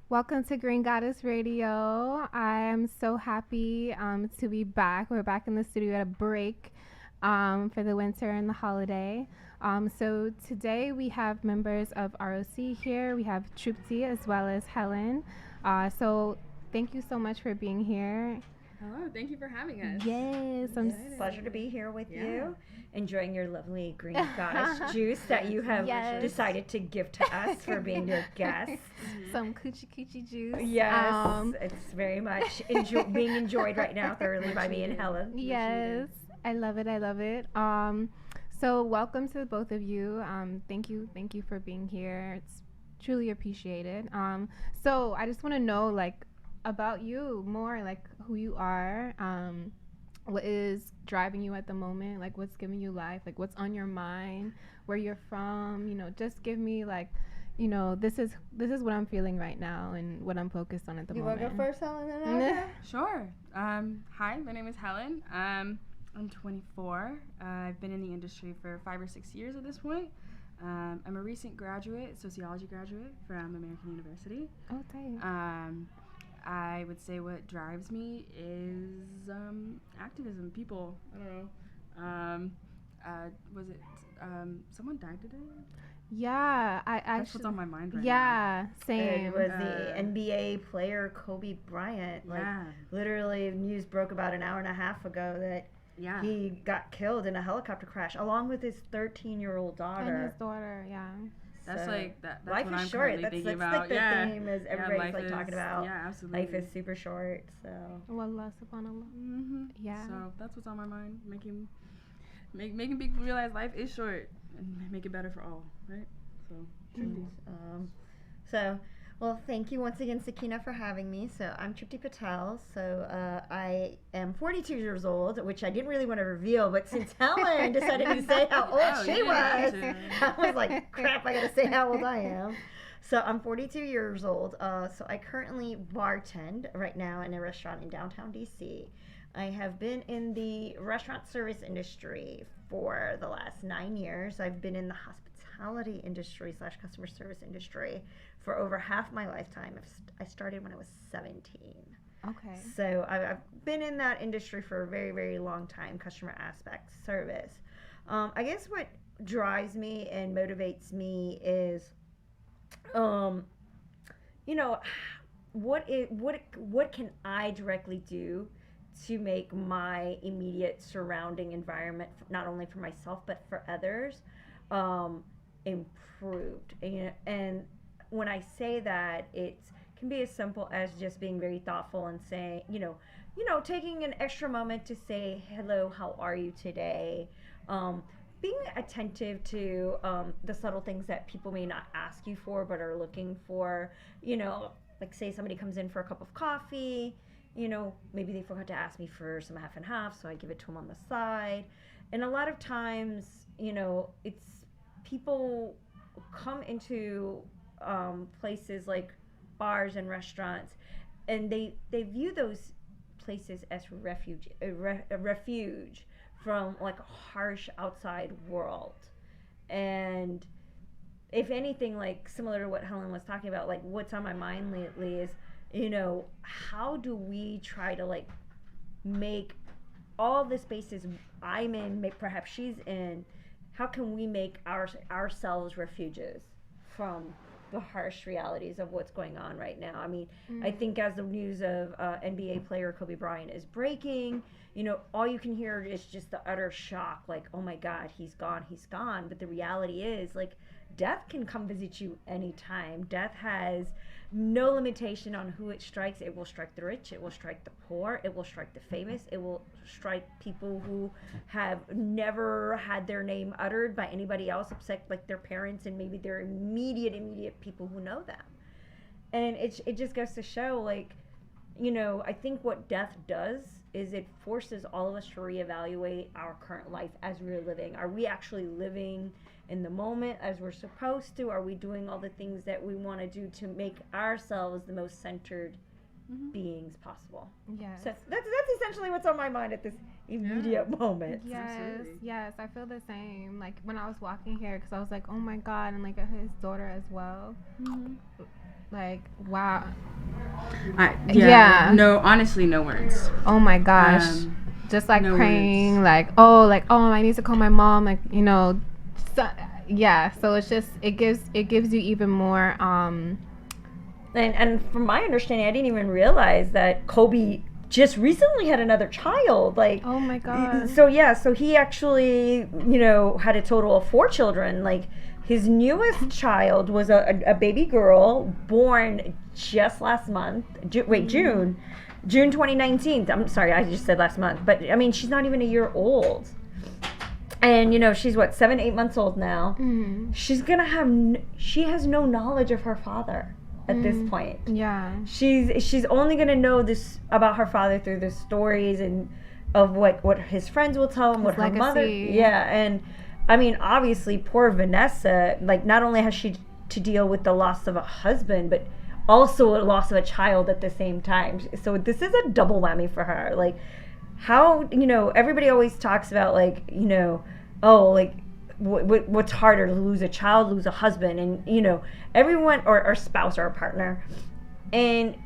Welcome to Green Goddess Radio. I am so happy to be back. We're back in the studio at a break for the winter and the holiday. So today we have members of ROC here. We have Trupti as well as Helen. So thank you so much for being here. Hello, thank you for having us. Yes, Pleasure to be here with you, enjoying your lovely Green Goddess juice that you have decided to give to us for being your guests. Some coochie juice. Yes, it's very much being enjoyed right now thoroughly by me and Helen. Yes, I love it. So welcome to both of you. Thank you for being here. It's truly appreciated. So I just want to know, like, about you more, like who you are, what is driving you at the moment, like what's giving you life, like what's on your mind, where you're from, just give me like, this is what I'm feeling right now and what I'm focused on at the moment. You want to go first, Helen? Sure. Hi, my name is Helen. I'm 24. I've been in the industry for 5 or 6 years at this point. I'm a recent sociology graduate from American University. Oh, dang. I would say what drives me is activism. People, I don't know. Was it someone died today? Yeah, That's what's on my mind right now. Yeah, same. It was the NBA player Kobe Bryant. Like, literally, news broke about an hour and a half ago that he got killed in a helicopter crash, along with his 13-year-old daughter. And his daughter, yeah. That's so like that's life what is I'm short. Thinking That's about. like the theme is everybody's like talking about. Yeah, absolutely. Life is super short. So. Wallah subhanallah. Mm-hmm. Yeah. So that's what's on my mind. Making people realize life is short and make it better for all. Right. So. Well, thank you once again, Sakina, for having me. So I'm Trupti Patel. So I am 42 years old, which I didn't really want to reveal, but since Helen decided to say how old she was, I was like, crap, I got to say how old I am. So I'm 42 years old. So I currently bartend right now in a restaurant in downtown DC. I have been in the restaurant service industry for the last 9 years. I've been in the hospitality industry / customer service industry for over half my lifetime. I started when I was 17. Okay. So I've been in that industry for a very, very long time, customer aspect, service. I guess what drives me and motivates me is, what can I directly do to make my immediate surrounding environment, not only for myself but for others, improved. And when I say that, it can be as simple as just being very thoughtful and saying, taking an extra moment to say, hello, how are you today? Being attentive to the subtle things that people may not ask you for but are looking for. Like say somebody comes in for a cup of coffee, maybe they forgot to ask me for some half and half, so I give it to them on the side. And a lot of times, it's people come into places like bars and restaurants, and they view those places as a refuge from like a harsh outside world. And if anything, like similar to what Helen was talking about, like what's on my mind lately is, how do we try to like make all the spaces I'm in, perhaps she's in, how can we make ourselves refuges from the harsh realities of what's going on right now? I mean, I think as the news of NBA player Kobe Bryant is breaking, all you can hear is just the utter shock, like, oh my God, he's gone. But the reality is, like, death can come visit you anytime. Death has no limitation on who it strikes. It will strike the rich, it will strike the poor, it will strike the famous, it will strike people who have never had their name uttered by anybody else except like their parents and maybe their immediate people who know them. And it just goes to show, like, you know, I think what death does is it forces all of us to reevaluate our current life as we're living. Are we actually living in the moment as we're supposed to? Are we doing all the things that we want to do to make ourselves the most centered beings possible? Yes. So that's essentially what's on my mind at this immediate moment. Yes, Absolutely. yes, I feel the same. Like when I was walking here, because I was like, oh my God, and like his daughter as well. Like, wow. Yeah. No, honestly, no words. Oh my gosh. Just like no praying, words. like, oh, I need to call my mom, like, you know. So, yeah, so it's just, it gives you even more. And from my understanding, I didn't even realize that Kobe just recently had another child. Like, Oh my God. so he actually, you know, had a total of 4 children. Like, his newest child was a baby girl born just last month. June 2019. I'm sorry, I just said last month. But, I mean, she's not even a year old. And, you know, she's 7-8 months old now. She's going to have, she has no knowledge of her father at this point. Yeah. She's only going to know this about her father through the stories and of what his friends will tell him, what her mother. legacy. Yeah. And, I mean, obviously, poor Vanessa, like, not only has she to deal with the loss of a husband, but also a loss of a child at the same time. So this is a double whammy for her. Like, how, you know, everybody always talks about, like, you know, oh, like, what's harder, to lose a child, lose a husband, and, you know, everyone, or spouse or a partner. And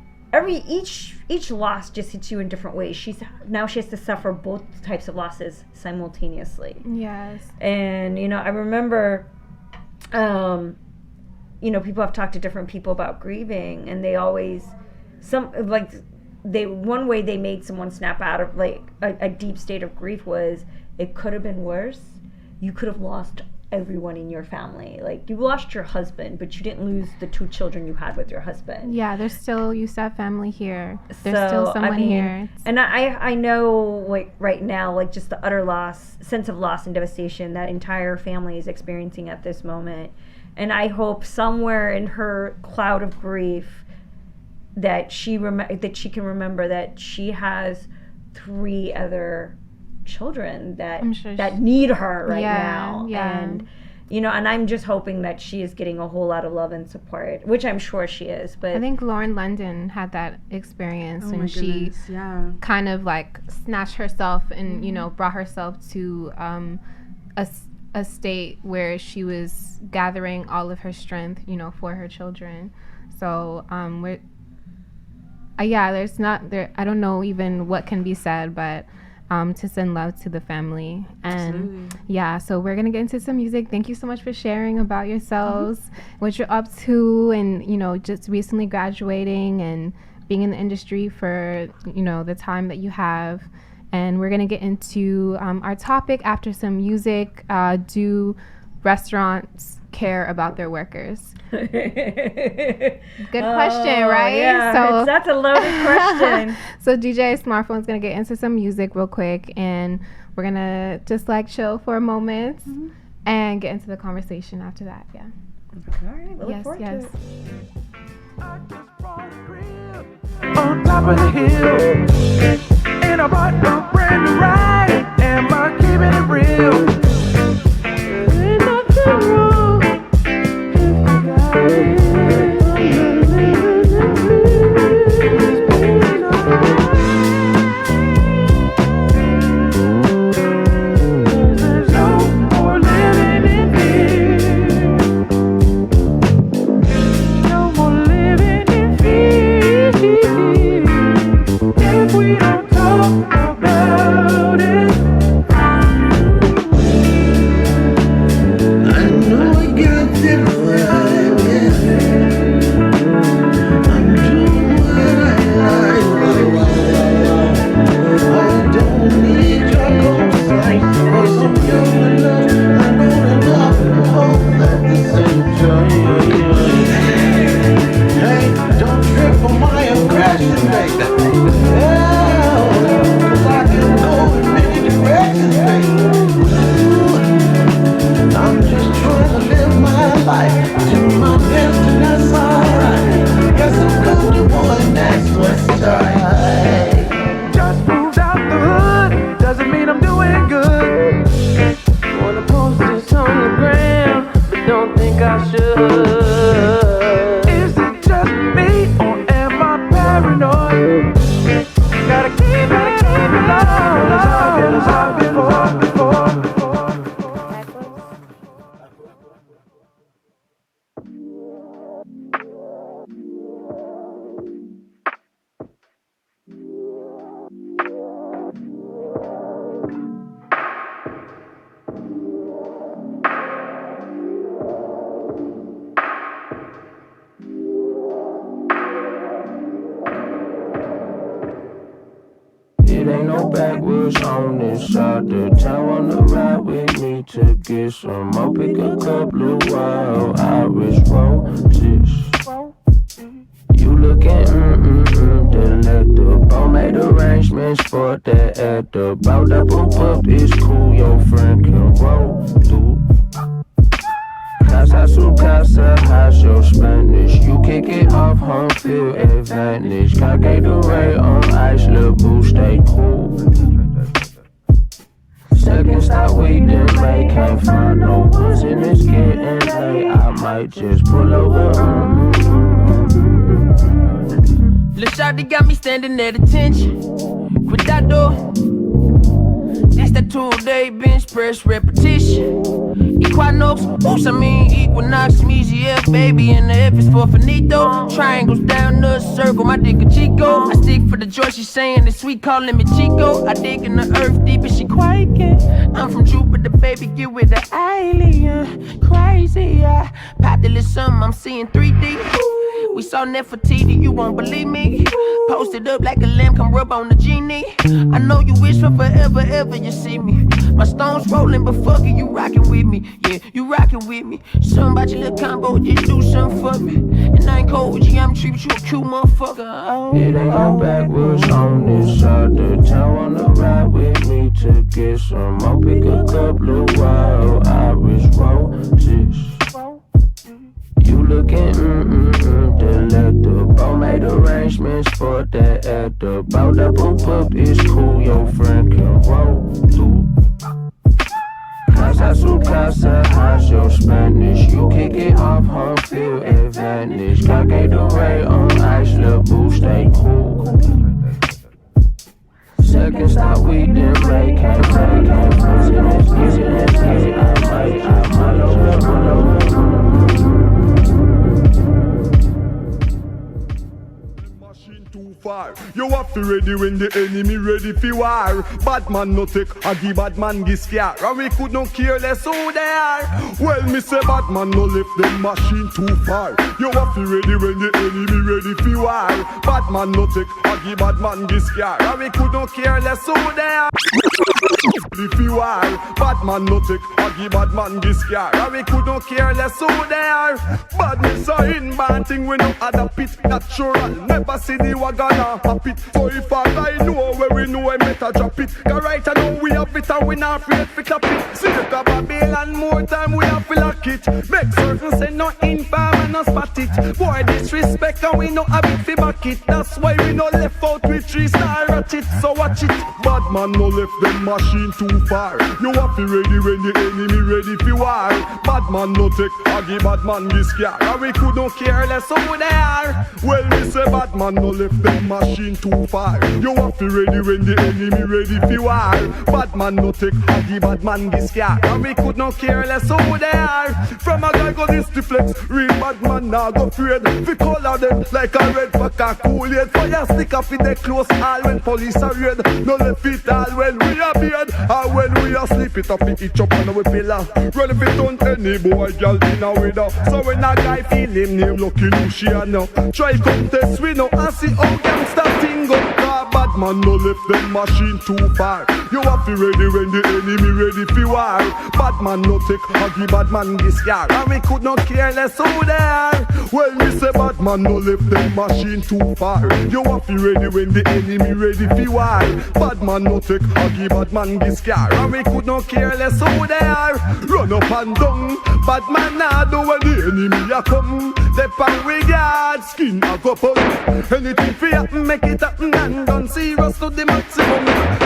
each loss just hits you in different ways. She has to suffer both types of losses simultaneously. Yes. And, you know, I remember, you know, people have talked to different people about grieving, and they always, one way they made someone snap out of, like, a deep state of grief was, it could have been worse. You could have lost everyone in your family. Like, you lost your husband, but you didn't lose the 2 children you had with your husband. Yeah, you still have family here. There's still someone here. And I know, like, right now, like, just the utter sense of loss and devastation that entire family is experiencing at this moment. And I hope somewhere in her cloud of grief that she can remember that she has 3 other children that need her right now. Yeah. And, you know, and I'm just hoping that she is getting a whole lot of love and support, which I'm sure she is. But I think Lauren London had that experience, Oh my and she goodness, kind of like snatched herself and you know, brought herself to a state where she was gathering all of her strength, you know, for her children. So there's not there. I don't know even what can be said, but to send love to the family. And Absolutely. so we're gonna get into some music. Thank you so much for sharing about yourselves, what you're up to, and, you know, just recently graduating and being in the industry for, you know, the time that you have. And we're gonna get into our topic after some music. Do restaurants care about their workers? Good question, right? Yeah, So that's a loaded question. So DJ Smartphone's gonna get into some music real quick, and we're gonna just like chill for a moment and get into the conversation after that. Yeah. All right, we'll look forward to it. I just brought a crib on top of the hill, and I bought a brand new ride. Am I keeping it real? Ain't nothing wrong if you got it. There's no more living in fear. No more living in fear. If we don't talk about It ain't no backwoods on this side of town. Wanna ride with me to get some more? Pick a couple of wild Irish roses. You looking delectable. Made arrangements for that at the bout. That boop up is cool, your friend can roll through. Casa su casa, how's your Spanish? You kick it off, home field advantage. Cockade the ray on ice, little boo, stay cool. Second stop, we didn't make, can't find no ones and it's getting late. I might just pull over. Lil' shawty got me standing at attention. Cuidado. This that 2-day bench press repetition. Equinox, oops, I mean Equinox, EGF, baby, and the F is for finito. Triangles down the circle, my dick a Chico. I stick for the joy, she saying it's sweet, calling me Chico. I dig in the earth deep and she quaking. I'm from Jupiter, baby, get with the alien. Crazy, I popped a little something, I'm seeing 3D. We saw Nefertiti, you won't believe me. Posted up like a lamb, come rub on the genie. I know you wish for forever, ever you see me. My stones rolling, but fuck it, you rockin' with me. Yeah, you rockin' with me. Something about your little combo, just do something for me. And I ain't cold with geometry, but you a cute motherfucker. Oh. It ain't no backwoods on this side of town. Wanna ride with me to get some more? Pick a couple of wild Irish roses. You looking delectable. Made arrangements for that at the bout. That boop up is cool, your friend can roll through. Casa su casa, how's your Spanish? You kick it off, home field advantage. Cockade the ray on ice, little boo, stay cool. Second stop, we didn't break, can't take, can't push it, let's get it, I might over. You have to ready when the enemy ready for war. Bad man no take, I give bad man this scare. And we could not care less who they are. Well, me say bad man no left them machine too far. You have to ready when the enemy ready for war. Bad man no take, I give bad man this scare. And we could not care less who they are. If you are bad man no take, I give bad man this scare. And we could not care less who they are. Badness are in bad thing we no add up it. Natural, never see the wagon pop it. So if a guy know where we know, we better drop it. Cause right now we have it and we not afraid to clap it. See the Babylon more time we have to lock it. Make certain say no infam and no spot it. Boy disrespect and we no have it fi back it. That's why we no left out with 3-star at it. So watch it. Bad man no left them machine too far. You have to ready when the enemy ready fi war. Bad man no take, I give bad man this scare. And we could not care less who they are. Well we say bad man no left them machine too far. You have to ready when the enemy ready fi war. Bad man no take, I give bad man this scare. And we could not care less who they are. From a guy go this to flex, real bad man now go afraid. We color them like a red pack a cool yet. Fire stick up in the close all when police are red. No left it all when we are beard. Or when we are sleep it up in each up on our pillar. Run if it on any boy girl in a window. So when a guy feel him name lucky Luciano. Try contest we know and see how gangsta thing go. Bad man no left them machine too far. You have to ready when the enemy ready fi war. Bad man no take, I give bad man this scare. And we could not care less who they are. Well me say bad man no left them machine too far. You have to ready when the enemy ready fi war. Bad man no take, I give bad man this scare. And we could not care less who they are. Run up and down, bad man nah do when the enemy a come. They pan we guard, skin a go pull. Anything fi happen, make it happen and done. Serious to the maximum.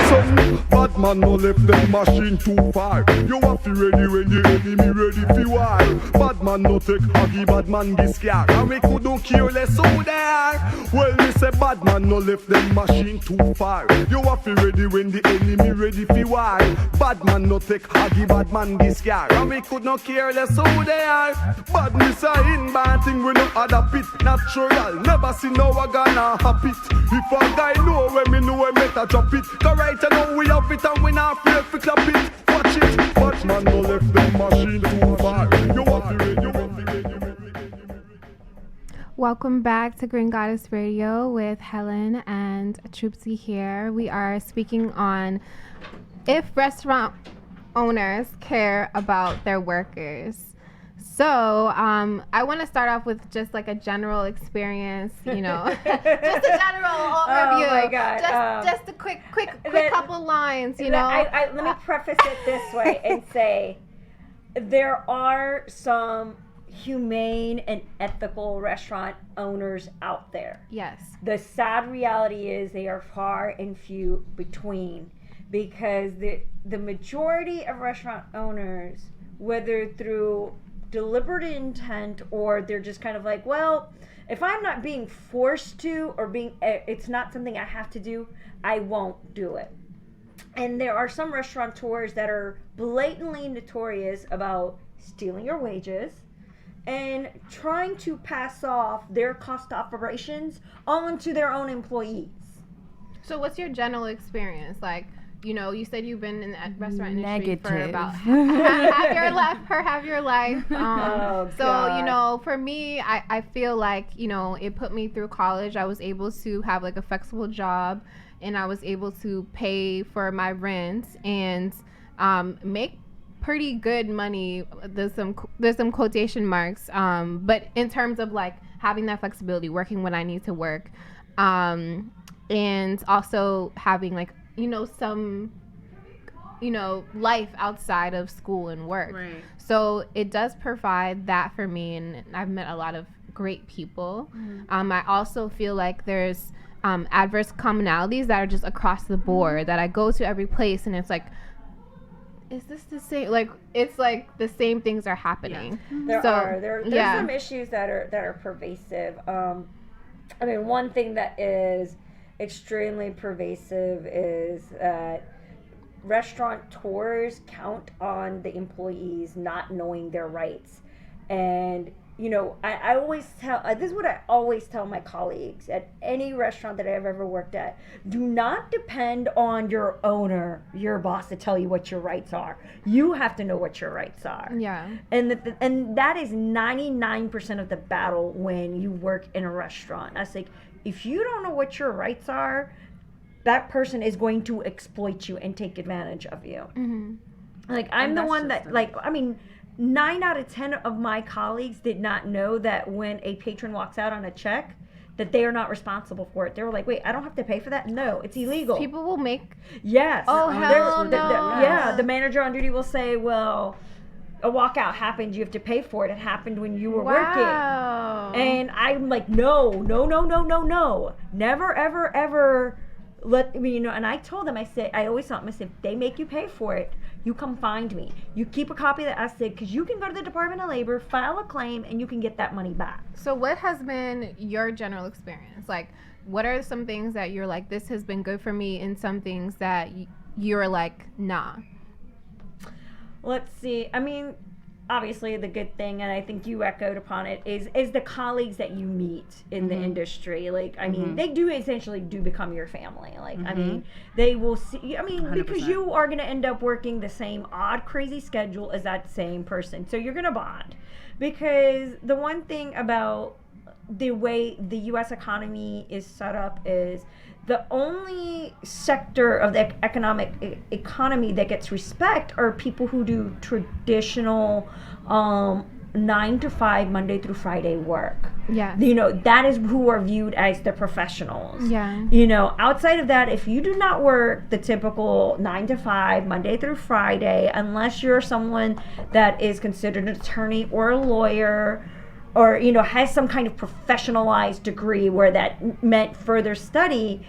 Some bad man no left them machine too far. You have to ready when the enemy ready fi war. Bad man no take, I give bad man this scare. And we could not care less who they are. Well me say bad man no left them machine too far. You have to ready when the enemy ready fi war. Bad man no take, I give bad man this scare. And we could not care less who they are. Badness are in bad thing we no add up it. Natural, never see no a gonna hop it. If a guy know when me know we better drop it. Cause right now we have it and we not afraid to clap it. Watch it, but man no left them machine too far. You have to ready, you have to ready. Welcome back to Green Goddess Radio with Helen and Trupti here. We are speaking on if restaurant owners care about their workers. So I want to start off with just like a general experience, just a general overview. Oh my God. Just a quick couple lines, Let me preface it this way and say there are some humane and ethical restaurant owners out there. Yes. The sad reality is they are far and few between, because the majority of restaurant owners, whether through deliberate intent or they're just kind of like, well, if I'm not being forced to, or it's not something I have to do, I won't do it. And there are some restaurateurs that are blatantly notorious about stealing your wages and trying to pass off their cost of operations onto their own employees. So what's your general experience? Like, you said you've been in the restaurant industry for Negative. about half your life. Oh, so, God. for me, I feel like, it put me through college. I was able to have like a flexible job, and I was able to pay for my rent and make pretty good money. There's some quotation marks. But in terms of like having that flexibility, working when I need to work, and also having like, some, life outside of school and work. Right. So it does provide that for me, and I've met a lot of great people. I also feel like there's adverse commonalities that are just across the board, that I go to every place and it's like, is this the same? Like, it's like the same things are happening. There's yeah. some issues that are pervasive. One thing that is extremely pervasive is that restaurateurs count on the employees not knowing their rights. And I always tell, this is what I always tell my colleagues at any restaurant that I've ever worked at: do not depend on your owner, your boss, to tell you what your rights are. You have to know what your rights are. Yeah. And that is 99% of the battle when you work in a restaurant. I say, if you don't know what your rights are, that person is going to exploit you and take advantage of you. Mm-hmm. Like, I'm the one that, 9 out of 10 of my colleagues did not know that when a patron walks out on a check, that they are not responsible for it. They were like, wait, I don't have to pay for that? No, it's illegal. People will make... Yes. Oh, hell no. The manager on duty will say, well, a walkout happened, you have to pay for it. It happened when you were working. And I'm like, no. Never, ever, ever let me, and I told them, I always tell them, if they make you pay for it, you come find me. You keep a copy of the essay, because you can go to the Department of Labor, file a claim, and you can get that money back. So what has been your general experience? Like, what are some things that you're like, this has been good for me, and some things that you're like, nah? Let's see. Obviously the good thing, and I think you echoed upon it, is the colleagues that you meet in the industry. Like, they do essentially become your family. Like, they will see, 100%. because you are going to end up working the same odd, crazy schedule as that same person. So you're going to bond. Because the one thing about the way the U.S. economy is set up is the only sector of the economic economy that gets respect are people who do traditional 9 to 5 Monday through Friday work. Yeah. That is who are viewed as the professionals. Yeah. Outside of that, if you do not work the typical 9 to 5 Monday through Friday, unless you're someone that is considered an attorney or a lawyer, or has some kind of professionalized degree where that meant further study,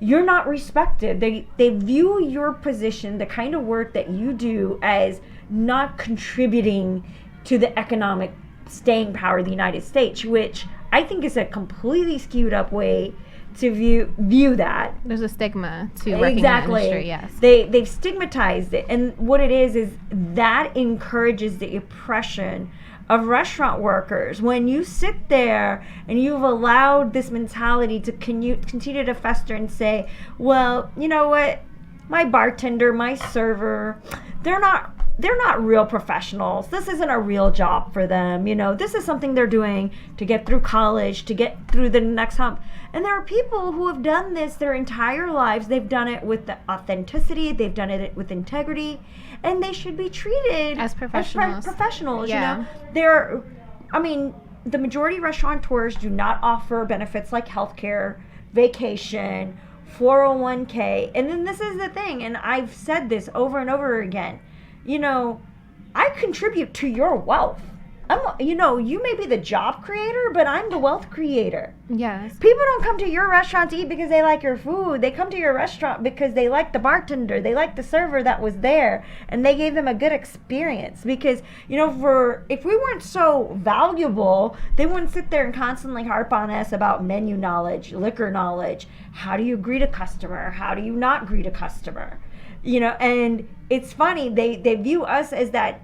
you're not respected. They view your position, the kind of work that you do, as not contributing to the economic staying power of the United States, which I think is a completely skewed up way to view that. There's a stigma to working in the industry, yes. They've stigmatized it, and what it is that encourages the oppression of restaurant workers. When you sit there and you've allowed this mentality to continue to fester and say, well, you know what, my bartender, my server, they're not they're not real professionals. This isn't a real job for them. This is something they're doing to get through college, to get through the next hump. And there are people who have done this their entire lives. They've done it with the authenticity. They've done it with integrity. And they should be treated as professionals. Yeah. The majority of restaurateurs do not offer benefits like healthcare, vacation, 401k. And then this is the thing, and I've said this over and over again. I contribute to your wealth. You may be the job creator, but I'm the wealth creator. Yes. People don't come to your restaurant to eat because they like your food. They come to your restaurant because they like the bartender. They like the server that was there, and they gave them a good experience. Because, if we weren't so valuable, they wouldn't sit there and constantly harp on us about menu knowledge, liquor knowledge. How do you greet a customer? How do you not greet a customer? And it's funny, they view us as that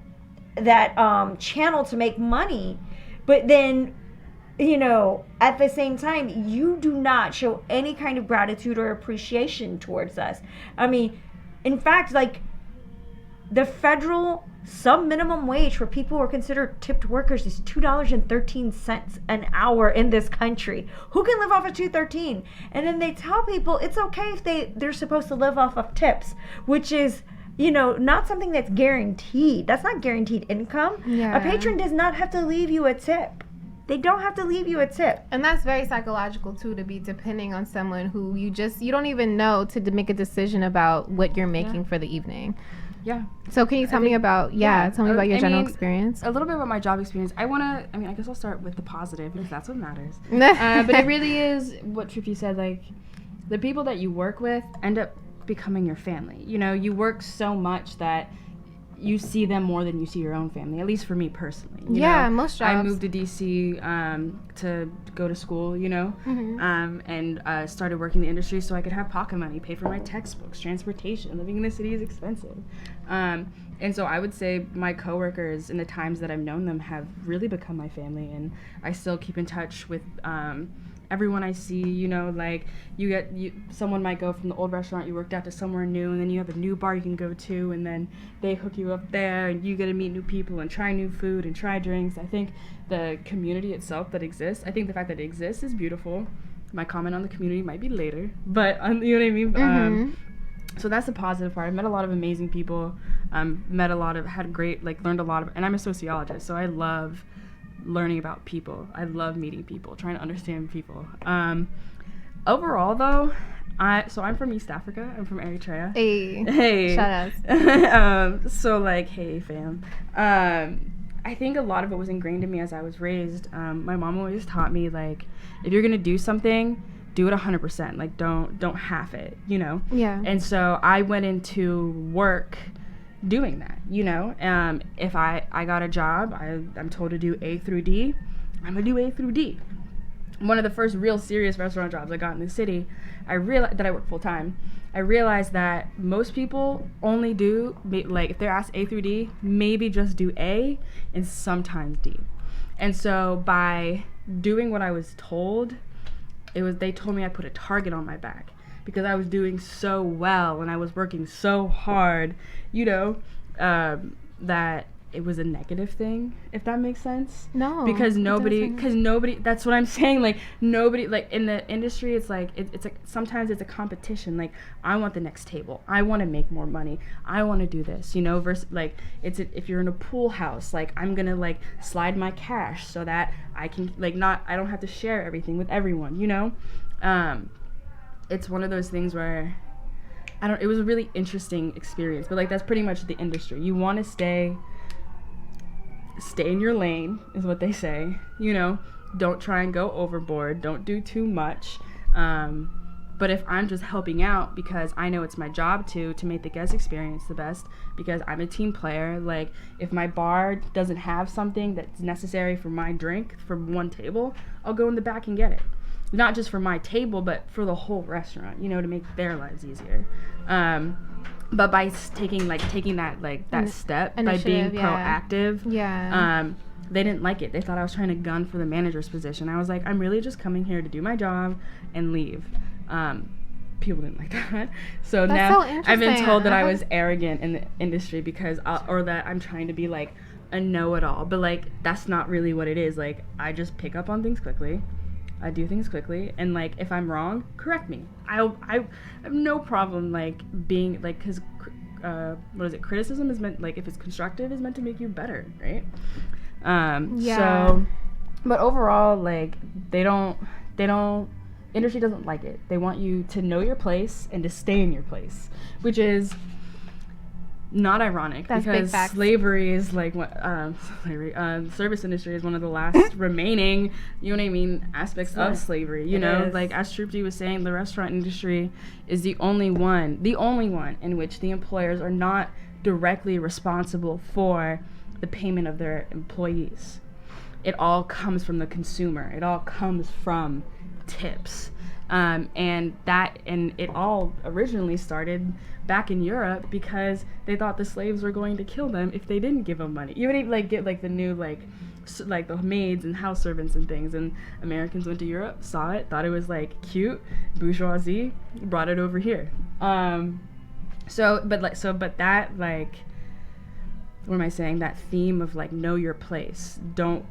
channel to make money, but then at the same time you do not show any kind of gratitude or appreciation towards us. In fact, like, the federal sub-minimum wage for people who are considered tipped workers is $2.13 an hour in this country. Who can live off of $2.13? And then they tell people it's okay if they're supposed to live off of tips, which is not something that's guaranteed. That's not guaranteed income. Yeah. A patron does not have to leave you a tip. They don't have to leave you a tip. And that's very psychological too, to be depending on someone who you don't even know to make a decision about what you're making for the evening. Yeah. So can you tell me about tell me about your general experience? A little bit about my job experience. I guess I'll start with the positive because that's what matters. But it really is what Trupti said, like, the people that you work with end up becoming your family. You work so much that you see them more than you see your own family, at least for me personally. Most jobs. I moved to DC to go to school, and started working in the industry so I could have pocket money, pay for my textbooks, transportation. Living in the city is expensive. And so I would say my coworkers, in the times that I've known them, have really become my family, and I still keep in touch with everyone I see. Like, someone might go from the old restaurant you worked at to somewhere new, and then you have a new bar you can go to, and then they hook you up there, and you get to meet new people and try new food and try drinks. I think the community itself that exists, I think the fact that it exists is beautiful. My comment on the community might be later, but you know what I mean? Mm-hmm. So that's the positive part. I met a lot of amazing people, learned a lot of, and I'm a sociologist, so I love learning about people. I love meeting people, trying to understand people. Overall, though, I'm from East Africa. I'm from Eritrea. Hey. Shout out. So, like, hey, fam. I think a lot of it was ingrained in me as I was raised. My mom always taught me, like, if you're gonna do something, do it 100%. Like, don't half it, Yeah. And so I went into work doing that, if I got a job, I'm told to do A through D, I'm gonna do A through D. One of the first real serious restaurant jobs I got in the city, I realized that I work full time. I realized that most people only do, like, if they're asked A through D, maybe just do A and sometimes D. And so by doing what I was told, they told me I put a target on my back because I was doing so well and I was working so hard, that it was a negative thing, if that makes sense. No. Because nobody, that's what I'm saying, like, nobody, like, in the industry, it's like, sometimes it's a competition, like, I want the next table, I want to make more money, I want to do this, versus, like, if you're in a pool house, like, I'm gonna, like, slide my cash so that I can, like, I don't have to share everything with everyone, it's one of those things where, it was a really interesting experience, but, like, that's pretty much the industry. You want to stay in your lane, is what they say, don't try and go overboard, don't do too much, but if I'm just helping out because I know it's my job to make the guest experience the best, because I'm a team player, like, if my bar doesn't have something that's necessary for my drink from one table, I'll go in the back and get it, not just for my table, but for the whole restaurant, to make their lives easier. But by taking that step, by being proactive, they didn't like it. They thought I was trying to gun for the manager's position. I was like, I'm really just coming here to do my job and leave. people didn't like that. So That's now so I've been told that I interesting. was arrogant in the industry because, or that I'm trying to be like a know-it-all. But like that's not really what it is. Like I just pick up on things quickly. I do things quickly, and like if I'm wrong, correct me. I have no problem like being like, because what is it? Criticism is meant, like if it's constructive, is meant to make you better, right? Yeah. So, but overall, like they don't. Industry doesn't like it. They want you to know your place and to stay in your place, which is not ironic. That's big because facts. slavery is like what service industry is one of the last remaining, you know what I mean, aspects of slavery. You know, is. like as Trupti was saying, the restaurant industry is the only one in which the employers are not directly responsible for the payment of their employees. It all comes from the consumer. It all comes from tips. And it all originally started back in Europe because they thought the slaves were going to kill them if they didn't give them money. You would even like get like the new like the maids and house servants and things, and Americans went to Europe, saw it, thought it was like cute, bourgeoisie, brought it over here. But that like, what am I saying? That theme of like know your place. Don't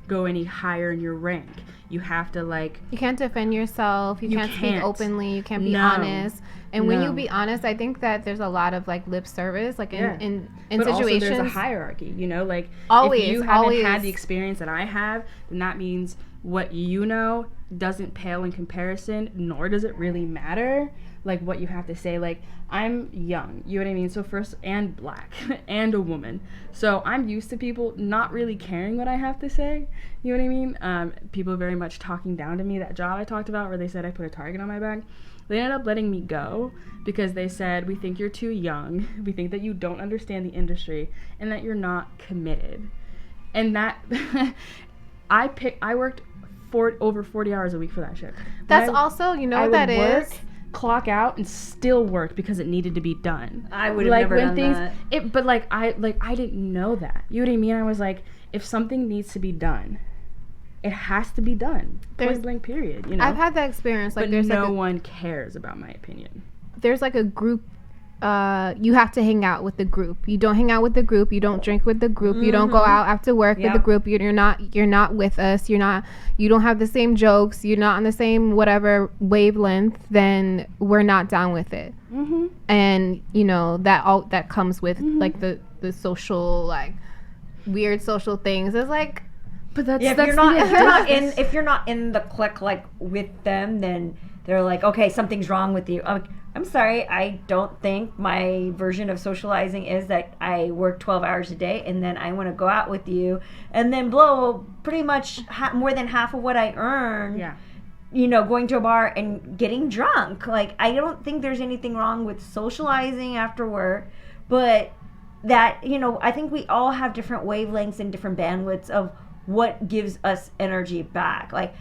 go any higher in your rank. You have to like. You can't defend yourself. You can't speak openly. You can't be No. honest. And when you No. be honest, I think that there's a lot of like lip service, like Yeah. in But situations. also there's a hierarchy, you know, like Always, if you haven't always. had the experience that I have, then that means what you know doesn't pale in comparison, nor does it really matter like what you have to say. Like I'm young, you know what I mean? So first, and black and a woman. So I'm used to people not really caring what I have to say. You know what I mean? People very much talking down to me. That job I talked about where they said I put a target on my back, they ended up letting me go because they said, we think you're too young. We think that you don't understand the industry and that you're not committed. And that I worked over 40 hours a week for that shit. That's also, you know what that is? Clock out and still work because it needed to be done. I would have never done that. But I didn't know that. You know what I mean? I was like, if something needs to be done, it has to be done. Point blank period. You know. I've had that experience. Like but there's no like one cares about my opinion. there's like a group. You have to hang out with the group. You don't hang out with the group. You don't drink with the group. You don't go out after work with the group. You're not with us. You don't have the same jokes. You're not on the same whatever wavelength. Then we're not down with it. Mm-hmm. And you know that comes with like the social like weird social things. It's like, but that's if you're not in the clique like with them, then they're like, okay, something's wrong with you. I'm sorry, I don't think my version of socializing is that I work 12 hours a day and then I want to go out with you and then blow pretty much more than half of what I earn. Yeah. You know, going to a bar and getting drunk. Like, I don't think there's anything wrong with socializing after work, but that, you know, I think we all have different wavelengths and different bandwidths of what gives us energy back. Like,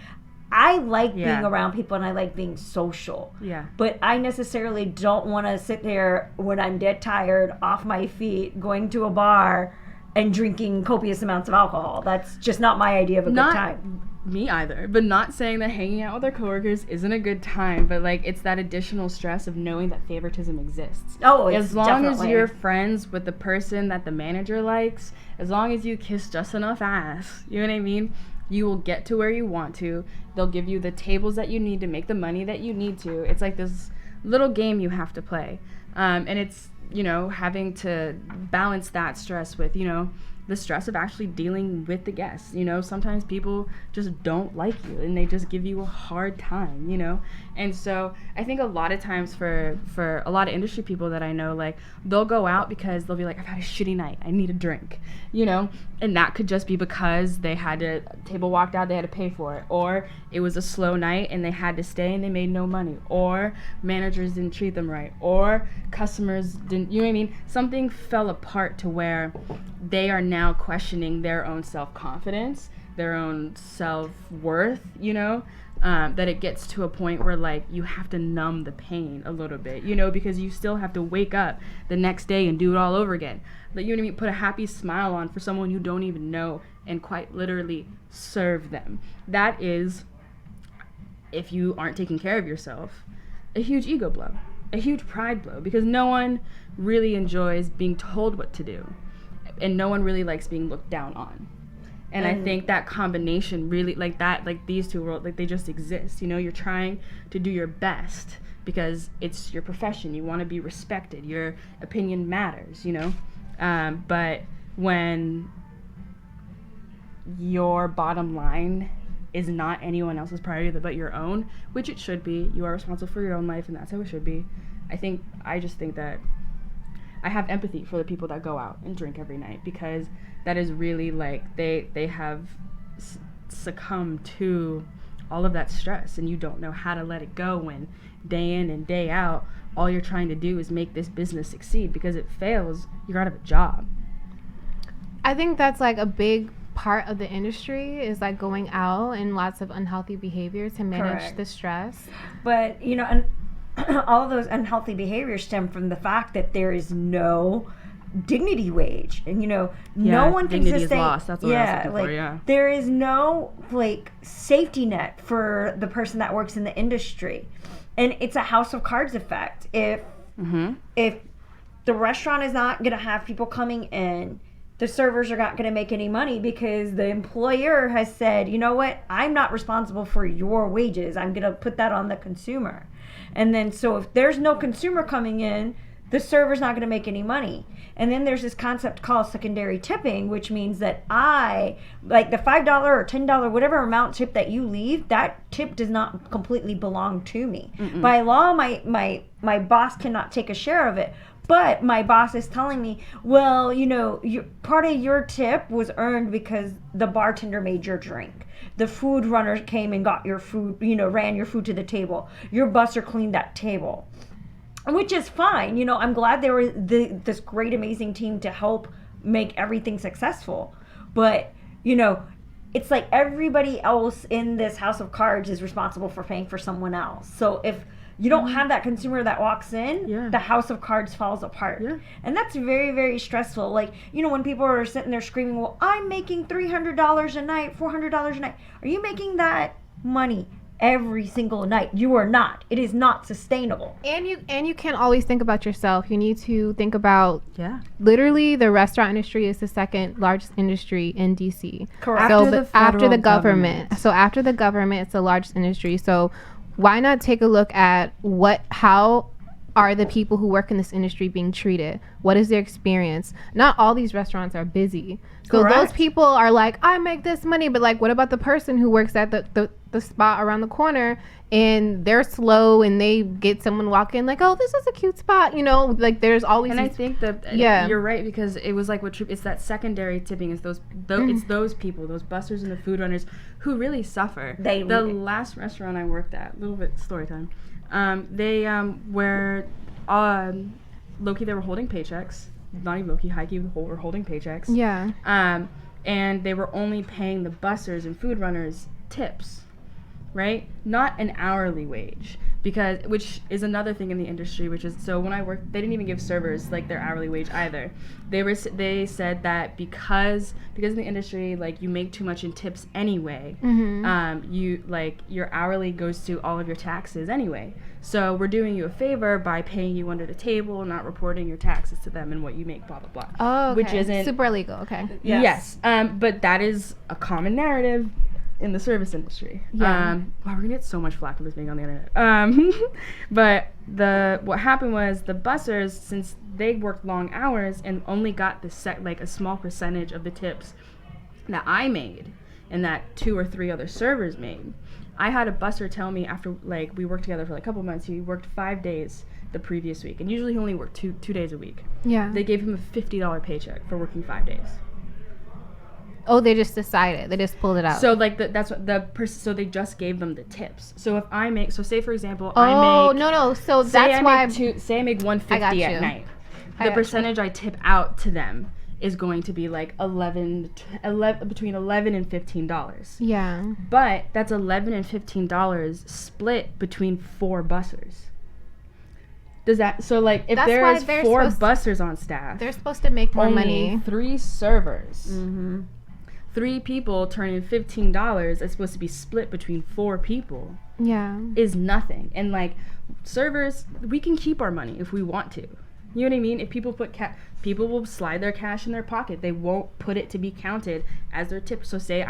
I like being around people and I like being social. Yeah. But I necessarily don't want to sit there when I'm dead tired, off my feet, going to a bar and drinking copious amounts of alcohol. That's just not my idea of a good time. Me either, but not saying that hanging out with our coworkers isn't a good time, but like it's that additional stress of knowing that favoritism exists. Oh, it's as long definitely. as you're friends with the person that the manager likes, as long as you kiss just enough ass, you know what I mean? You will get to where you want to. They'll give you the tables that you need to make the money that you need to. It's like this little game you have to play. And it's, you know, having to balance that stress with, you know, the stress of actually dealing with the guests. You know, sometimes people just don't like you and they just give you a hard time, you know? And so I think a lot of times for a lot of industry people that I know, like they'll go out because they'll be like, I've had a shitty night, I need a drink, you know? And that could just be because they had to, table walked out, they had to pay for it, or it was a slow night and they had to stay and they made no money, or managers didn't treat them right, or customers didn't, you know what I mean? Something fell apart to where they are now questioning their own self-confidence, their own self-worth, you know? That it gets to a point where like you have to numb the pain a little bit, you know, because you still have to wake up the next day and do it all over again. Like, you know what I mean? Put a happy smile on for someone you don't even know and quite literally serve them. That is, if you aren't taking care of yourself, a huge ego blow, a huge pride blow, because no one really enjoys being told what to do, and no one really likes being looked down on. And I think that combination really, like that, like these two worlds, like they just exist. You know, you're trying to do your best because it's your profession. You want to be respected. Your opinion matters, you know. But when your bottom line is not anyone else's priority but your own, which it should be, you are responsible for your own life, and that's how it should be. I just think that I have empathy for the people that go out and drink every night, because that is really like they have succumbed to all of that stress, and you don't know how to let it go when day in and day out all you're trying to do is make this business succeed, because it fails, you're out of a job. I think that's like a big part of the industry, is like going out and lots of unhealthy behavior to manage Correct. the stress. But, you know, and all of those unhealthy behaviors stem from the fact that there is no dignity wage, and, you know, no one can dignity sustain. is lost. That's what I was looking for, yeah. There is no like safety net for the person that works in the industry, and it's a house of cards effect. If the restaurant is not gonna have people coming in, the servers are not going to make any money, because the employer has said, you know what, I'm not responsible for your wages. I'm going to put that on the consumer. And then, so if there's no consumer coming in, the server's not going to make any money. And then there's this concept called secondary tipping, which means that like the $5 or $10, whatever amount tip that you leave, that tip does not completely belong to me. By law, my boss cannot take a share of it. But my boss is telling me, well, you know, part of your tip was earned because the bartender made your drink. The food runner came and got your food, you know, ran your food to the table. Your busser cleaned that table. Which is fine. You know, I'm glad there was this great, amazing team to help make everything successful. But, you know, it's like everybody else in this house of cards is responsible for paying for someone else. So if you don't have that consumer that walks in, the house of cards falls apart. Yeah. And that's very, very stressful. Like, you know, when people are sitting there screaming, well, I'm making $300 a night, $400 a night. Are you making that money every single night? You are not. It is not sustainable. And you can't always think about yourself. You need to think about, literally the restaurant industry is the second largest industry in DC. Correct. So after the government. So after the government, it's the largest industry. So why not take a look at how are the people who work in this industry being treated? What is their experience? Not all these restaurants are busy. So Correct. Those people are like, I make this money, but like, what about the person who works at the spot around the corner and they're slow and they get someone walk in like, oh, this is a cute spot, you know, like there's always. And I think that you're right, because it was like it's that secondary tipping. It's it's those people, those busters and the food runners who really suffer. The last restaurant I worked at, a little bit story time. They were low-key, they were holding paychecks. Not even low-key, high-key, were holding paychecks. Yeah. And they were only paying the busters and food runners tips, right? Not an hourly wage, which is another thing in the industry, which is, so when I worked, they didn't even give servers like their hourly wage either. They said that because in the industry, like, you make too much in tips anyway, you like your hourly goes to all of your taxes anyway. So we're doing you a favor by paying you under the table, not reporting your taxes to them and what you make, blah, blah, blah. Oh, okay. Which isn't super illegal. Okay. Yes. But that is a common narrative in the service industry. Yeah. Wow, we're gonna get so much flack for this being on the internet. But what happened was the bussers, since they worked long hours and only got a small percentage of the tips that I made and that 2 or 3 other servers made. I had a busser tell me after, like, we worked together for like a couple months, he worked 5 days the previous week, and usually he only worked two days a week. Yeah. They gave him a $50 paycheck for working 5 days. Oh, they just decided. They just pulled it out. So like that's what so they just gave them the tips. So if I make, say for example, no. So that's why say I make $150 at night. The percentage I tip out to them is going to be like between $11 and $15. Yeah. But that's $11 and $15 split between 4 bussers. Does that, so like if there's 4 bussers on staff, they're supposed to make more money. 3 servers. 3 people turning $15 that's supposed to be split between 4 people Yeah. is nothing. And like servers, we can keep our money if we want to. You know what I mean? If people put people will slide their cash in their pocket. They won't put it to be counted as their tip. So say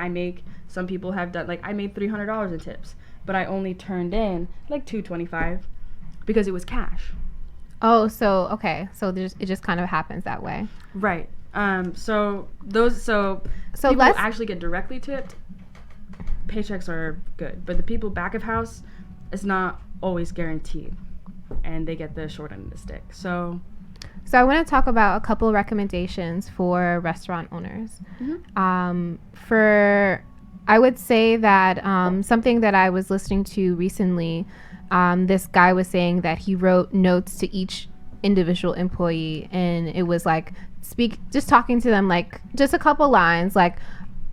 some people have done, like I made $300 in tips, but I only turned in like $225 because it was cash. Oh, so okay, so it just kind of happens that way. Right. So people who actually get directly tipped, paychecks are good, but the people back of house, it's not always guaranteed, and they get the short end of the stick. So I want to talk about a couple recommendations for restaurant owners. I would say that something that I was listening to recently, this guy was saying that he wrote notes to each individual employee, and it was like just talking to them, like just a couple lines, like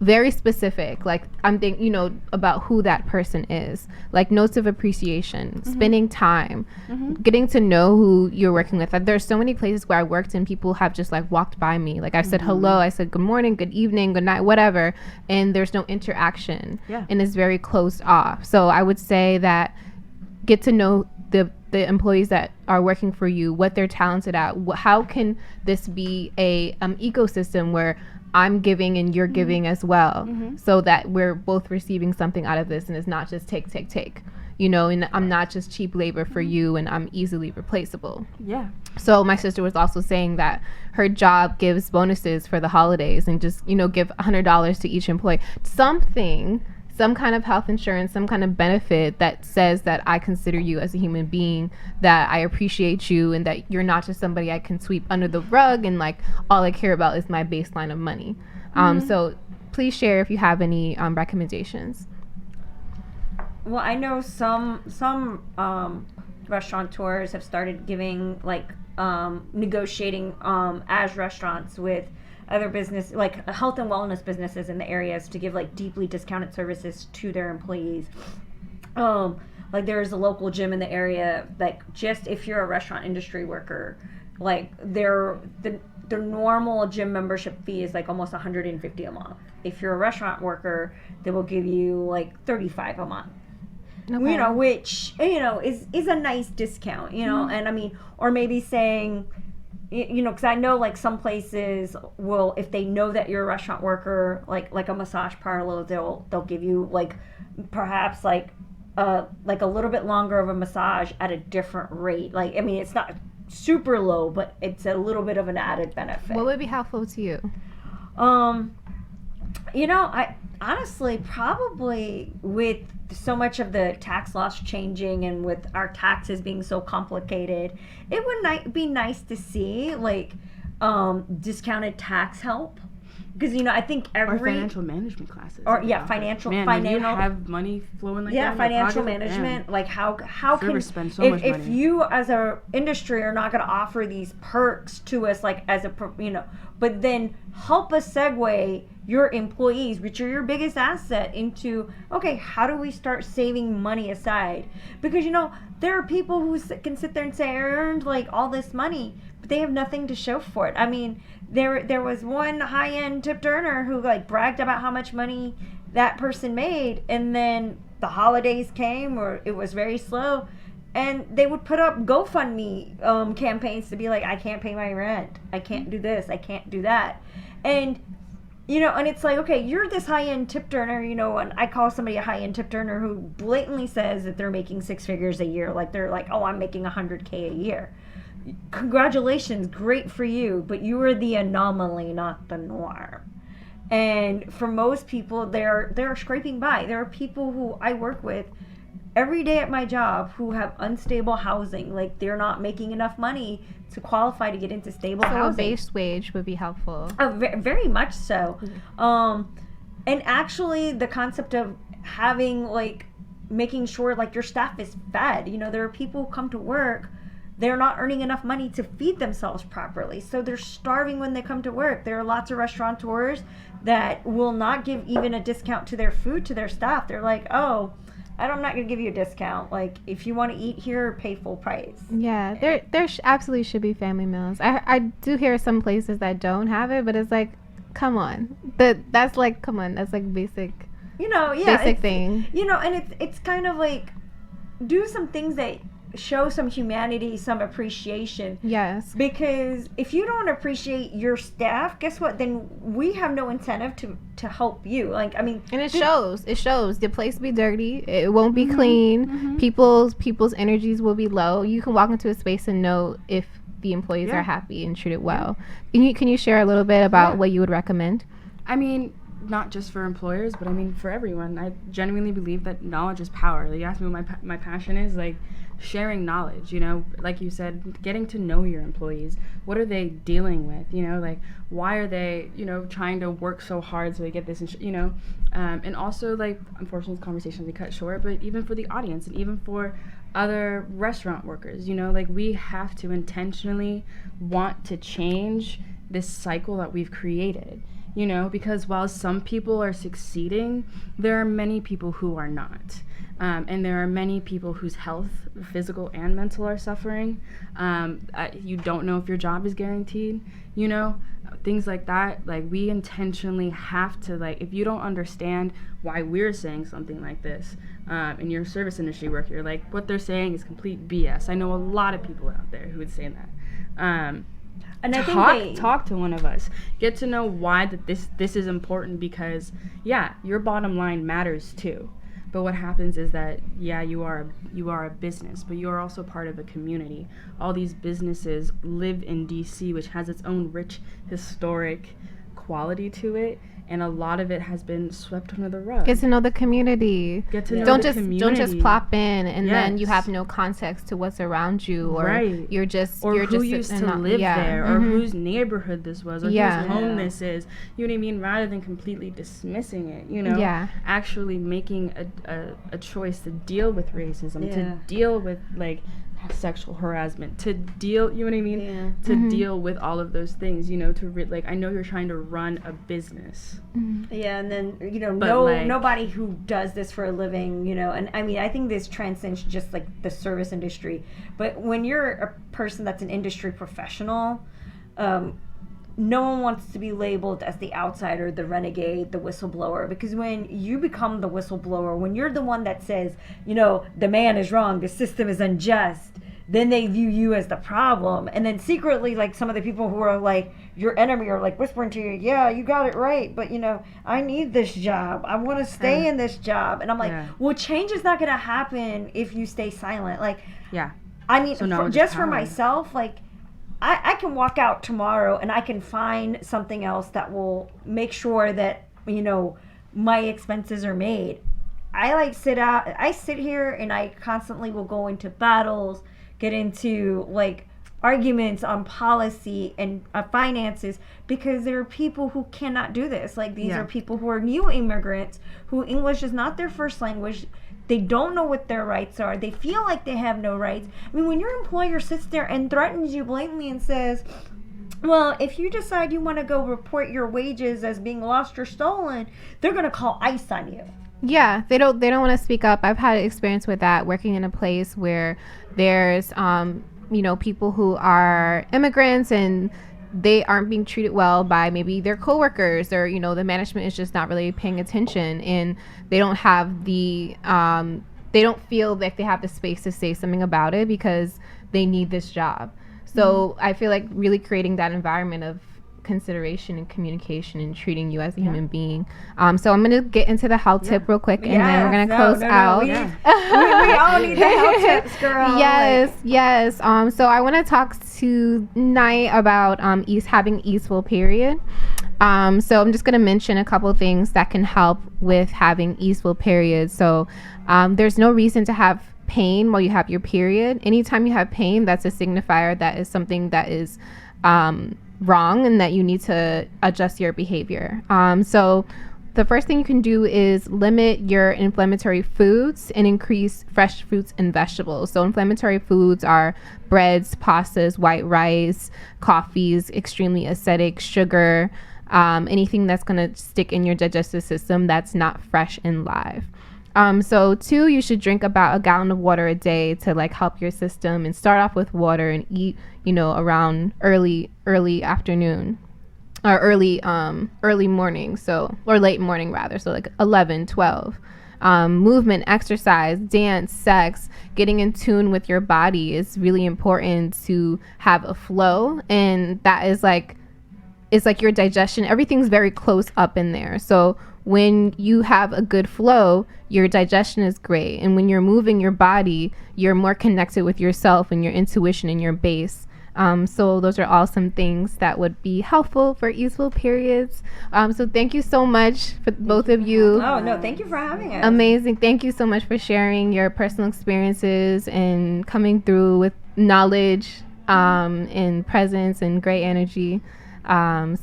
very specific, like I'm thinking, about who that person is, like notes of appreciation, spending time, getting to know who you're working with. There's so many places where I worked and people have just like walked by me, like I said hello, I said good morning, good evening, good night, whatever, and there's no interaction, and it's very closed off. So I would say that get to know the employees that are working for you, what they're talented at, how can this be a ecosystem where I'm giving and you're giving as well, so that we're both receiving something out of this, and it's not just take, and I'm not just cheap labor for you, and I'm easily replaceable. Yeah. So my sister was also saying that her job gives bonuses for the holidays, and just, give $100 to each employee. Some kind of health insurance, some kind of benefit that says that I consider you as a human being, that I appreciate you, and that you're not just somebody I can sweep under the rug and like all I care about is my baseline of money. So please share if you have any recommendations. Well, I know some restaurateurs have started giving negotiating as restaurants with other business, like health and wellness businesses in the areas, to give like deeply discounted services to their employees. Like there's a local gym in the area, like just if you're a restaurant industry worker, like the normal gym membership fee is like almost $150 a month. If you're a restaurant worker, they will give you like $35 a month. Okay. Which is a nice discount, and I mean, or maybe saying, because I know like some places will, if they know that you're a restaurant worker, like a massage parlor, they'll give you like perhaps like a little bit longer of a massage at a different rate. Like, I mean, it's not super low, but it's a little bit of an added benefit. What would be helpful to you? I honestly probably, with so much of the tax laws changing and with our taxes being so complicated, it would be nice to see like discounted tax help, because I think or financial management classes, or financial you have money flowing like that, financial management, like how can spend so much money. If you as a industry are not going to offer these perks to us, like as a but then help us segue your employees, which are your biggest asset, into, okay, how do we start saving money aside? Because there are people who can sit there and say I earned like all this money, but they have nothing to show for it. I mean, there was one high-end tipped earner who like bragged about how much money that person made, and then the holidays came, or it was very slow, and they would put up GoFundMe campaigns to be like, I can't pay my rent, I can't do this, I can't do that. And and it's like, okay, you're this high-end tipped earner, and I call somebody a high-end tipped earner who blatantly says that they're making 6 figures a year. Like, they're like, oh, I'm making $100K a year. Congratulations, great for you, but you are the anomaly, not the norm. And for most people, they're scraping by. There are people who I work with every day at my job who have unstable housing. Like, they're not making enough money to qualify to get into stable housing. So a base wage would be helpful. Very much so. And actually the concept of having like making sure like your staff is fed. There are people who come to work, they're not earning enough money to feed themselves properly, so they're starving when they come to work. There are lots of restaurateurs that will not give even a discount to their food to their staff. They're like, oh, I'm not going to give you a discount. Like, if you want to eat here, pay full price. Yeah, there absolutely should be family meals. I do hear some places that don't have it, but it's like, Come on. That's like, come on. That's like basic. Basic thing. And it's kind of like, do some things that show some humanity, some appreciation. Yes. Because if you don't appreciate your staff, guess what? Then we have no incentive to help you. Like, I mean, and it shows. The place will be dirty. It won't be clean. People's energies will be low. You can walk into a space and know if the employees are happy and treated well. Can you share a little bit about what you would recommend? I mean, not just for employers, but I mean for everyone. I genuinely believe that knowledge is power. Like, you asked me what my passion is, like sharing knowledge, like you said, getting to know your employees. What are they dealing with? Like, why are they, trying to work so hard so they get this, and also, like, unfortunately, this conversation we cut short, but even for the audience and even for other restaurant workers, like, we have to intentionally want to change this cycle that we've created. Because while some people are succeeding, there are many people who are not. And there are many people whose health, physical and mental, are suffering. You don't know if your job is guaranteed, things like that. Like, we intentionally have to, like, if you don't understand why we're saying something like this, and you're a service industry worker, like, what they're saying is complete BS. I know a lot of people out there who would say that. And I think talk to one of us. Get to know why that this is important, because your bottom line matters too. But what happens is that you are a business, but you are also part of a community. All these businesses live in DC, which has its own rich historic quality to it. And a lot of it has been swept under the rug. Get to know the community. Don't just plop in and then you have no context to what's around you, or you're just who used to live there, or whose neighborhood this was, or whose home this is. You know what I mean? Rather than completely dismissing it, actually making a choice to deal with racism, to deal with, like, sexual harassment, to deal, you know what I mean? To deal with all of those things, like, I know you're trying to run a business. And then, nobody who does this for a living, and I mean, I think this transcends just, like, the service industry. But when you're a person that's an industry professional, no one wants to be labeled as the outsider, the renegade, the whistleblower, because when you become the whistleblower, when you're the one that says, the man is wrong, the system is unjust, then they view you as the problem. And then secretly, like, some of the people who are, like, your enemy are, like, whispering to you, you got it right, but, I need this job. I want to stay in this job. And I'm like, well, change is not going to happen if you stay silent. Like, I mean, so just for myself, like, I can walk out tomorrow and I can find something else that will make sure that, my expenses are made. I sit here and I constantly will go into battles, get into, like, arguments on policy and finances, because there are people who cannot do this. Like, these are people who are new immigrants, who English is not their first language. They don't know what their rights are. They feel like they have no rights. I mean, when your employer sits there and threatens you blatantly and says, well, if you decide you want to go report your wages as being lost or stolen, they're going to call ICE on you. Yeah, they don't want to speak up. I've had experience with that, working in a place where there's people who are immigrants and they aren't being treated well by maybe their coworkers, or the management is just not really paying attention, and they don't have the they don't feel like they have the space to say something about it because they need this job. So I feel like really creating that environment of consideration and communication and treating you as a human being. So I'm gonna get into the health tip real quick, and then we're gonna close out. We all need the health tips, girl. Yes. So I want to talk tonight about having easeful period. So I'm just gonna mention a couple things that can help with having easeful periods. So there's no reason to have pain while you have your period. Anytime you have pain, that's a signifier that is something that is wrong and that you need to adjust your behavior. So the first thing you can do is limit your inflammatory foods and increase fresh fruits and vegetables. So inflammatory foods are breads, pastas, white rice, coffees, extremely acidic, sugar, anything that's going to stick in your digestive system that's not fresh and live. So 2, you should drink about a gallon of water a day to, like, help your system, and start off with water and eat, around early afternoon. or early morning, so, or late morning rather, so like 11, 12. Movement, exercise, dance, sex, getting in tune with your body is really important to have a flow, and that is like, it's like your digestion, everything's very close up in there. So when you have a good flow, your digestion is great, and when you're moving your body, you're more connected with yourself and your intuition and your base. So those are all some things that would be helpful for easeful periods. So thank you so much for both of you. Oh, no, thank you for having us. Amazing. Thank you so much for sharing your personal experiences and coming through with knowledge, and presence and great energy.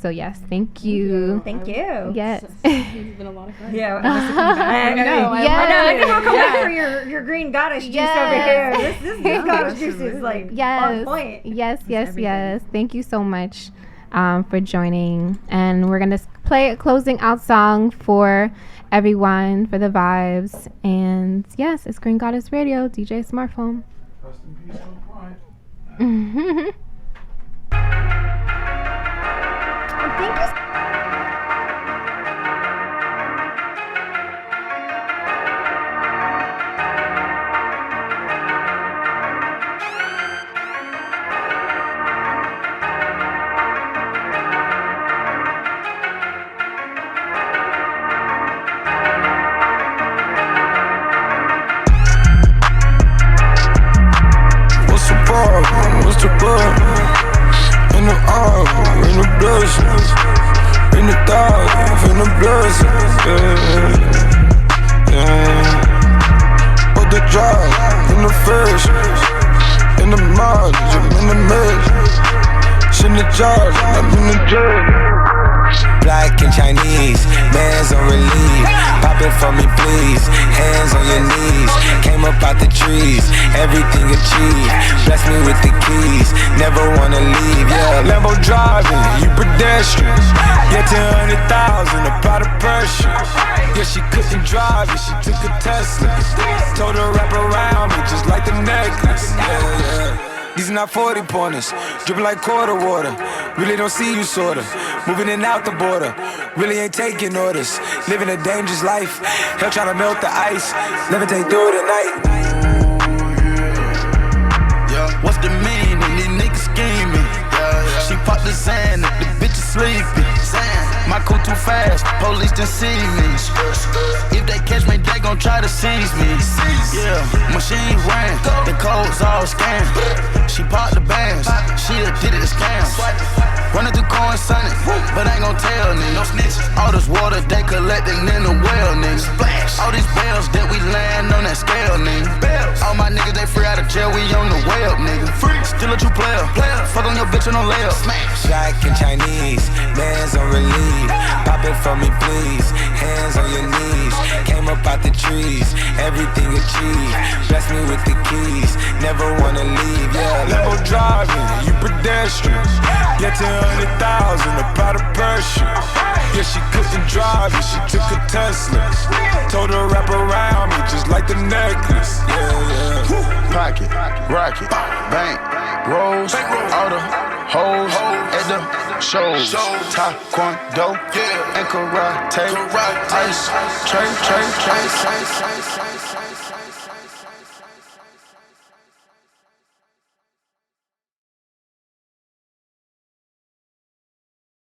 So yes, thank you. Thank you. Yes. It's been a lot of fun. Yeah, I know. I think we'll come back for your green goddess juice over here. This goddess juice is like on point. Yes. Thank you so much for joining. And we're going to play a closing out song for everyone, for the vibes. And yes, it's Green Goddess Radio, DJ Smartphone. Rest in peace, don't cry. Thank you. What's the problem? What's the problem? In the arm, in the blessing, in the thought, in the blessing, yeah. Put the drive in the first, in the mileage, I'm in the measure. Send the charge, I'm in the jail. Black and Chinese, man's on relief. Pop it for me, please. Hands on your knees. Came up out the trees, everything achieved. Bless me with the keys, never wanna leave. Yeah, Lambo driving, you pedestrian. Yeah, 10,000, a pot of pressure. Yeah, she couldn't drive it, she took a Tesla. Told her wrap around me, just like the necklace. Yeah. These are not 40 pointers, dripping like quarter water. Really don't see you, sorta. Moving in and out the border, really ain't taking orders. Living a dangerous life, hell trying to melt the ice. Levitate through the night. Yeah, what's the meaning? These niggas scheming. She popped the sand, the bitch is sleeping. My cool too fast, police done see me. If they catch me, they gon' try to seize me. Yeah, machine ran, the codes all scanned. She popped the bands, she did it to scam. Running through corn sunny, but ain't gon' tell niggas. No snitches. All this water they collecting in the well, niggas. All these bells that we land on that scale, nigga. All my niggas they free out of jail, we on the way up, nigga. Still a true player. Fuck on your bitch and no layup. Black and Chinese, man's on relief. Pop it for me, please. Hands on your knees. Came up out the trees, everything achieved. Bless me with the keys, never wanna leave. Yeah, Lambo driving, you pedestrian. Yeah, 10,000, a pot of pressure. Yeah, she couldn't drive it, she took a Tesla. Told her wrap around me, just like the necklace. Yeah. Pocket, rocket, bank, rolls, all the hoes at the shows. Taekwondo and karate, ice, trade.